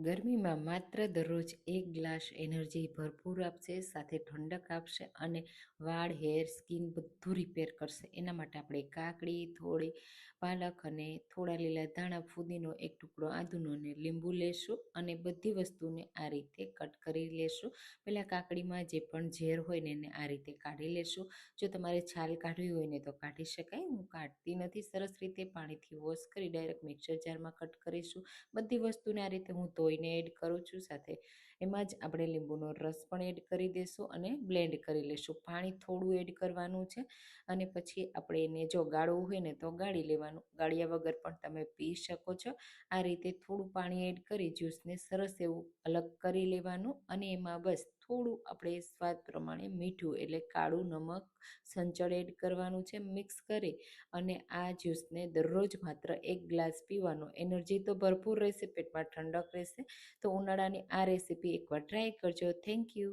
ગરમીમાં માત્ર દરરોજ એક ગ્લાસ એનર્જી ભરપૂર આપશે, સાથે ઠંડક આપશે અને વાળ, હેર, સ્કિન બધું રિપેર કરશે. એના માટે આપણે કાકડી, થોડી પાલક અને થોડા લીલા ધાણા, ફુદીનો, એક ટુકડો આદુનો અને લીંબુ લેશું અને બધી વસ્તુને આ રીતે કટ કરી લેશું. પહેલાં કાકડીમાં જે પણ ઝેર હોય ને એને આ રીતે કાઢી લેશું. જો તમારે છાલ કાઢવી હોય ને તો કાઢી શકાય. હું કાઢતી નથી. સરસ રીતે પાણીથી વોશ કરી ડાયરેક્ટ મિક્સર જારમાં કટ કરીશું. બધી વસ્તુને આ રીતે હું ધોઈને એડ કરું છું. સાથે એમાં જ આપણે લીંબુનો રસ પણ એડ કરી દઈશું અને બ્લેન્ડ કરી લઈશું. પાણી થોડું એડ કરવાનું છે અને પછી આપણે એને જો ગાળવું હોય ને તો ગાળી લેવાનું. ગાળ્યા વગર પણ તમે પી શકો છો. આ રીતે થોડું પાણી એડ કરી જ્યુસને સરસ એવું અલગ કરી લેવાનું અને એમાં બસ થોડું આપણે સ્વાદ પ્રમાણે મીઠું એટલે કાળું નમક સંચળ એડ કરવાનું છે. મિક્સ કરી અને આ જ્યુસને દરરોજ માત્ર એક ગ્લાસ પીવાનો. એનર્જી તો ભરપૂર રહેશે, પેટમાં ઠંડક રહેશે. તો ઉનાળાની આ રેસીપી એકવાર ટ્રાય કરજો. Thank you.